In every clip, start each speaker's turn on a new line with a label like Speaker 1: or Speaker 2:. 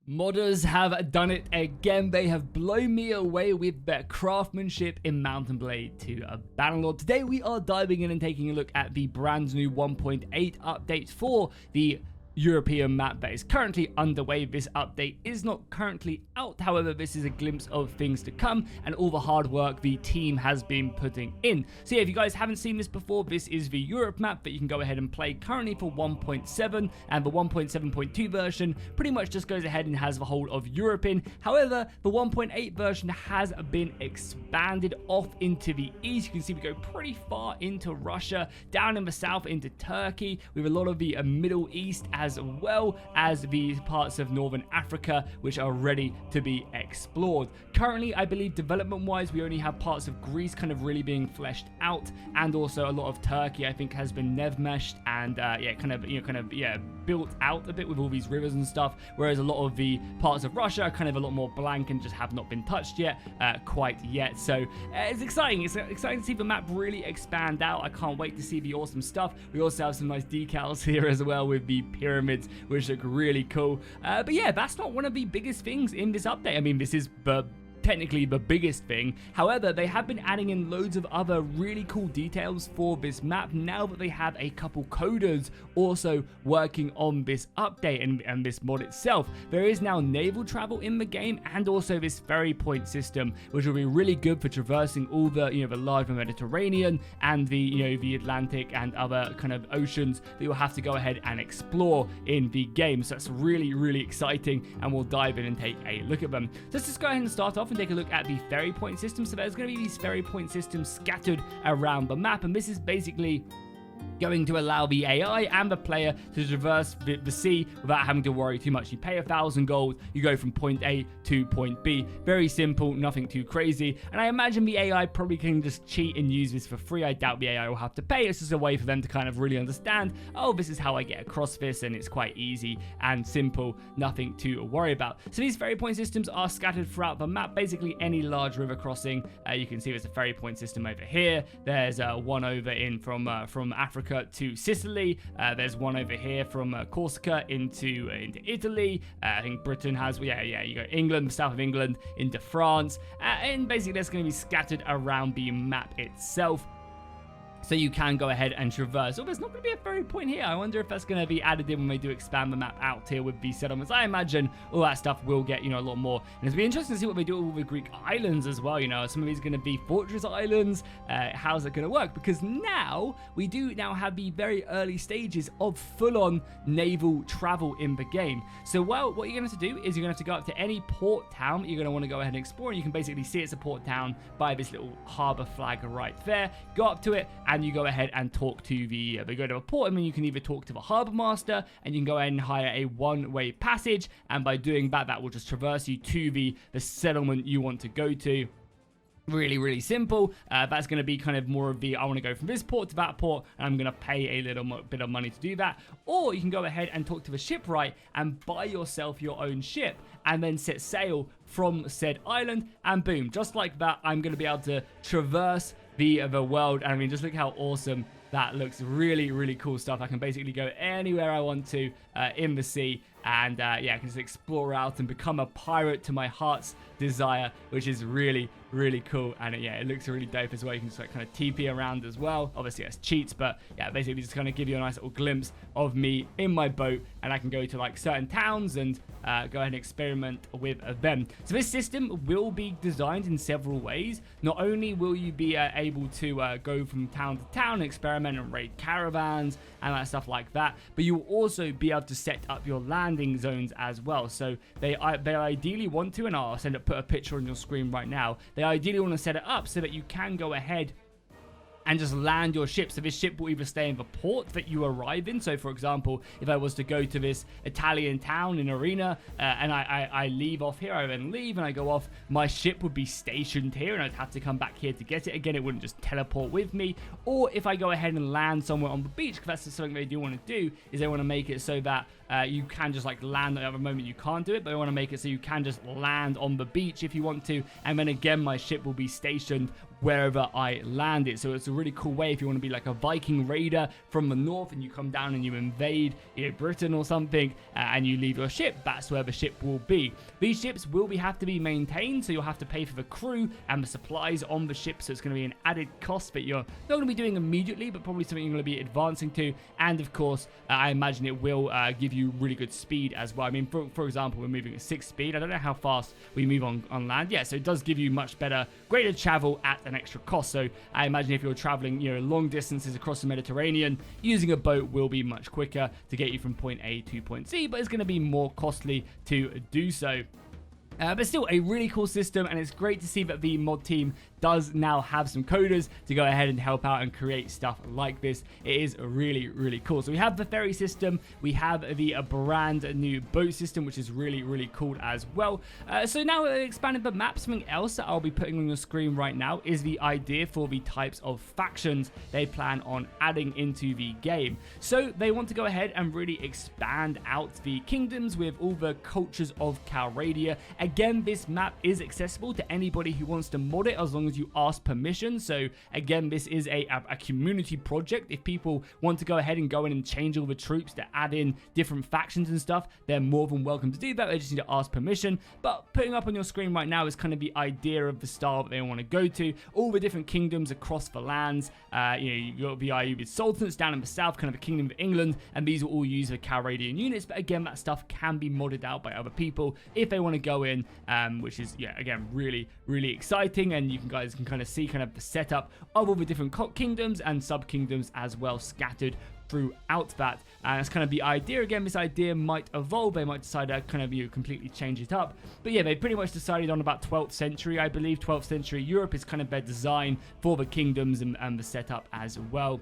Speaker 1: Modders have done it again. They have blown me away with their craftsmanship in Mountain Blade to a bannerlord. Today we are diving in and taking a look at the brand new 1.8 update for the European map that is currently underway. This update is not currently out, however this is a glimpse of things to come and all the hard work the team has been putting in. So yeah, if you guys haven't seen this before, this is the Europe map that you can go ahead and play currently for 1.7, and the 1.7.2 version pretty much just goes ahead and has the whole of Europe in. However, the 1.8 version has been expanded off into the east. You can see we go pretty far into Russia, down in the south into Turkey, with a lot of the Middle East as well as the parts of Northern Africa which are ready to be explored. Currently, I believe development-wise, we only have parts of Greece kind of really being fleshed out, and also a lot of Turkey I think has been nev-meshed and built out a bit with all these rivers and stuff, whereas a lot of the parts of Russia are kind of a lot more blank and just have not been touched yet, quite yet. So it's exciting. It's exciting to see the map really expand out. I can't wait to see the awesome stuff. We also have some nice decals here as well with the pyramids, which look really cool. But yeah, that's not one of the biggest things in this update. I mean, this is technically the biggest thing. However, they have been adding in loads of other really cool details for this map now that they have a couple coders also working on this update and this mod itself. There is now naval travel in the game, and also this ferry point system, which will be really good for traversing all the the large Mediterranean and the Atlantic and other kind of oceans that you'll have to go ahead and explore in the game. So that's really exciting, and we'll dive in and take a look at them. So let's just go ahead and start off and take a look at the ferry point system. So there's going to be these ferry point systems scattered around the map, and this is basically going to allow the AI and the player to traverse the sea without having to worry too much. You pay 1,000 gold, you go from point A to point B. Very simple, nothing too crazy. And I imagine the AI probably can just cheat and use this for free. I doubt the AI will have to pay. It's just a way for them to kind of really understand, oh, this is how I get across this, and it's quite easy and simple, nothing to worry about. So these ferry point systems are scattered throughout the map. Basically any large river crossing, you can see there's a ferry point system over here. There's one over in from Africa to Sicily. There's one over here from Corsica into Italy. I think Britain has, you go England, the south of England into France, and basically that's going to be scattered around the map itself. So you can go ahead and traverse. Oh, there's not going to be a ferry point here. I wonder if that's going to be added in when they do expand the map out here with these settlements. I imagine all that stuff will get, a lot more. And it's going to be interesting to see what they do with the Greek islands as well. Some of these are going to be fortress islands. How's it going to work? Because now, we do now have the very early stages of full-on naval travel in the game. So, well, what you're going to have to do is you're going to have to go up to any port town that you're going to want to go ahead and explore. And you can basically see it's a port town by this little harbour flag right there. Go up to it, and you go ahead and talk to they go to a port, and then you can either talk to the harbour master, and you can go ahead and hire a one-way passage, and by doing that, that will just traverse you to the settlement you want to go to. Really simple. That's going to be kind of more of I want to go from this port to that port, and I'm going to pay a little bit of money to do that. Or you can go ahead and talk to the shipwright and buy yourself your own ship, and then set sail from said island, and boom, just like that, I'm going to be able to traverse the world. And I mean, just look how awesome that looks. Really cool stuff. I can basically go anywhere I want to in the sea, and I can just explore out and become a pirate to my heart's desire, which is really cool. And it looks really dope as well. You can just kind of TP around as well. Obviously that's cheats, but yeah, basically just kind of give you a nice little glimpse of me in my boat, and I can go to like certain towns and go ahead and experiment with them. So this system will be designed in several ways. Not only will you be able to go from town to town and experiment and raid caravans and that stuff like that, but you'll also be able to set up your landing zones as well. So they ideally want to, and I'll put a picture on your screen right now, they ideally want to set it up so that you can go ahead and just land your ship. So this ship will either stay in the port that you arrive in. So for example, if I was to go to this Italian town in Arena, and I leave off here, I then leave and I go off, my ship would be stationed here, and I'd have to come back here to get it. Again, it wouldn't just teleport with me. Or if I go ahead and land somewhere on the beach, because that's something they do want to do, is they want to make it so that you can just like land. At the moment you can't do it, but I want to make it so you can just land on the beach if you want to, and then again my ship will be stationed wherever I land it. So it's a really cool way if you want to be like a Viking raider from the north and you come down and you invade, you know, Britain or something, and you leave your ship. That's where the ship will be. These ships will have to be maintained, so you'll have to pay for the crew and the supplies on the ship, so it's going to be an added cost that you're not going to be doing immediately, but probably something you're going to be advancing to. And of course, I imagine it will give you really good speed as well. I mean, for example, we're moving at 6 speed. I don't know how fast we move on land. Yeah, so it does give you much better, greater travel at an extra cost. So I imagine if you're traveling, you know, long distances across the Mediterranean, using a boat will be much quicker to get you from point A to point C, but it's going to be more costly to do so. But still a really cool system, and it's great to see that the mod team does now have some coders to go ahead and help out and create stuff like this. It is really, really cool. So we have the ferry system, we have the brand new boat system, which is really, really cool as well. So now expanding the map, something else that I'll be putting on your screen right now is the idea for the types of factions they plan on adding into the game. So they want to go ahead and really expand out the kingdoms with all the cultures of Calradia. Again, this map is accessible to anybody who wants to mod it as long as you ask permission. So again, this is a community project. If people want to go ahead and go in and change all the troops to add in different factions and stuff, they're more than welcome to do that. They just need to ask permission. But putting up on your screen right now is kind of the idea of the style that they want to go to. All the different kingdoms across the lands. You know, you got the Ayyubid sultans down in the south, kind of the Kingdom of England, and these will all use the Calradian units. But again, that stuff can be modded out by other people if they want to go in, which is, yeah, again, really, really exciting. And you guys can kind of see kind of the setup of all the different kingdoms and sub-kingdoms as well scattered throughout that. And that's kind of the idea. Again, this idea might evolve. They might decide to kind of, you know, completely change it up. But yeah, they pretty much decided on about 12th century, I believe. 12th century Europe is kind of their design for the kingdoms and the setup as well,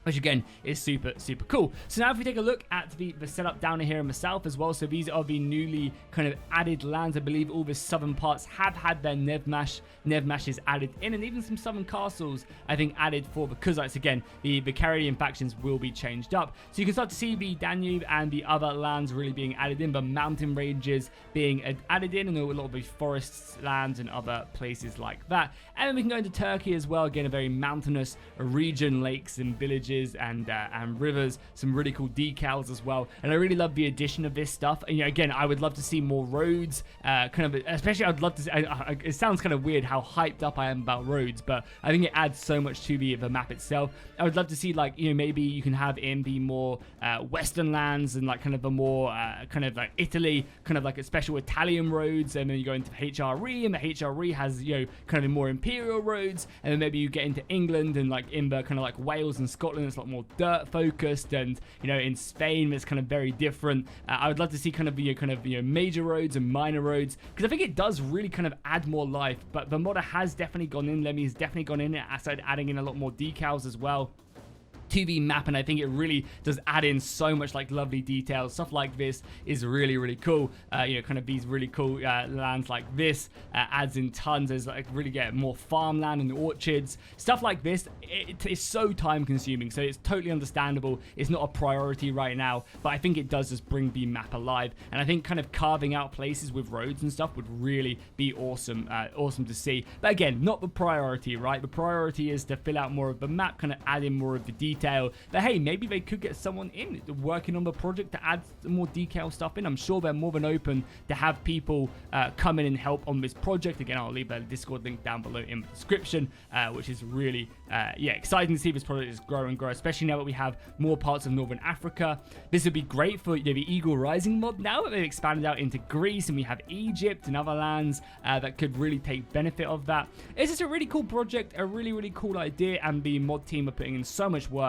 Speaker 1: which again is super, super cool. So now if we take a look at the setup down here in the south as well, so these are the newly kind of added lands. I believe all the southern parts have had their Nevmashes added in, and even some southern castles I think added for the Kuzites. Again, the Caribbean factions will be changed up. So you can start to see the Danube and the other lands really being added in, the mountain ranges being added in, and a lot of the forests lands and other places like that. And then we can go into Turkey as well. Again, a very mountainous region, lakes and villages and rivers, some really cool decals as well. And I really love the addition of this stuff. And, you know, again, I would love to see more roads, kind of, especially I'd love to see, it sounds kind of weird how hyped up I am about roads, but I think it adds so much to the map itself. I would love to see, like, you know, maybe you can have in the more western lands and like kind of the more kind of like Italy, kind of like a special Italian roads, and then you go into HRE, and the HRE has, you know, kind of more imperial roads, and then maybe you get into England and like in the kind of like Wales and Scotland, it's a lot more dirt focused, and, you know, in Spain it's kind of very different. I would love to see kind of, you know, major roads and minor roads, because I think it does really kind of add more life. But the modder has definitely gone in, Lemmy has definitely gone in, aside adding in a lot more decals as well to the map, and I think it really does add in so much like lovely details. Stuff like this is really, really cool. You know, kind of these really cool lands like this adds in tons. There's like really get more farmland and orchards. Stuff like this, it is so time consuming, so it's totally understandable. It's not a priority right now, but I think it does just bring the map alive. And I think kind of carving out places with roads and stuff would really be awesome, awesome to see. But again, not the priority, right? The priority is to fill out more of the map, kind of add in more of the detail. But hey, maybe they could get someone in working on the project to add more decal stuff in. I'm sure they're more than open to have people come in and help on this project. Again, I'll leave a Discord link down below in the description, which is really yeah, exciting to see this project is grow and grow, especially now that we have more parts of Northern Africa. This would be great for, you know, the Eagle Rising mod now that they've expanded out into Greece, and we have Egypt and other lands that could really take benefit of that. It's just a really cool project, a really, really cool idea, and the mod team are putting in so much work,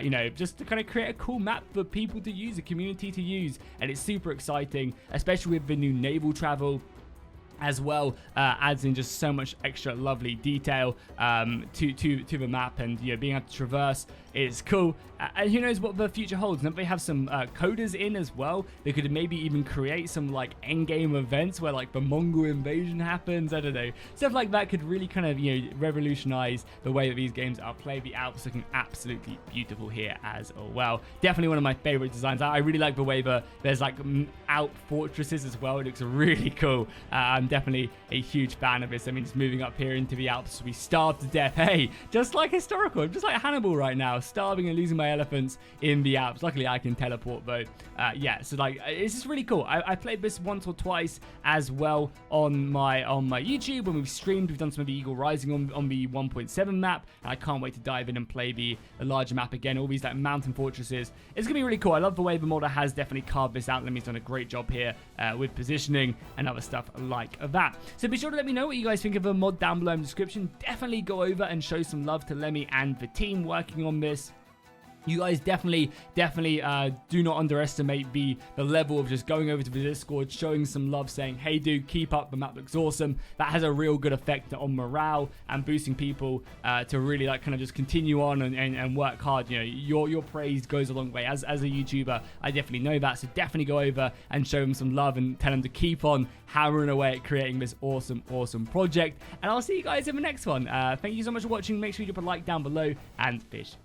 Speaker 1: you know, just to kind of create a cool map for people to use, a community to use. And it's super exciting, especially with the new Naval Travel as well, adds in just so much extra lovely detail to the map, and being able to traverse is cool. And who knows what the future holds. Now they have some coders in as well. They could maybe even create some like end game events where like the Mongol invasion happens. I don't know, stuff like that could really kind of revolutionize the way that these games are played. The Alps looking absolutely beautiful here as well. Definitely one of my favorite designs. I really like the way that there's like Alp fortresses as well. It looks really cool. I'm definitely a huge fan of this. I mean, just moving up here into the Alps, we starve to death. Hey, just like historical, just like Hannibal right now, starving and losing my elephants in the Alps. Luckily, I can teleport though. Yeah, so like it's just really cool. I played this once or twice as well on my YouTube when we've streamed. We've done some of the Eagle Rising on the 1.7 map, and I can't wait to dive in and play the larger map again. All these like mountain fortresses. It's gonna be really cool. I love the way the modder has definitely carved this out. Lemmy's done a great job here with positioning and other stuff like that. So be sure to let me know what you guys think of the mod down below in the description. Definitely go over and show some love to Lemmy and the team working on this. You guys definitely do not underestimate the level of just going over to the Discord, showing some love, saying, hey dude, keep up, the map looks awesome. That has a real good effect on morale and boosting people to really like kind of just continue on and work hard. Your praise goes a long way. As a YouTuber, I definitely know that, so definitely go over and show them some love and tell them to keep on hammering away at creating this awesome project. And I'll see you guys in the next one. Thank you so much for watching. Make sure you drop a like down below, and fish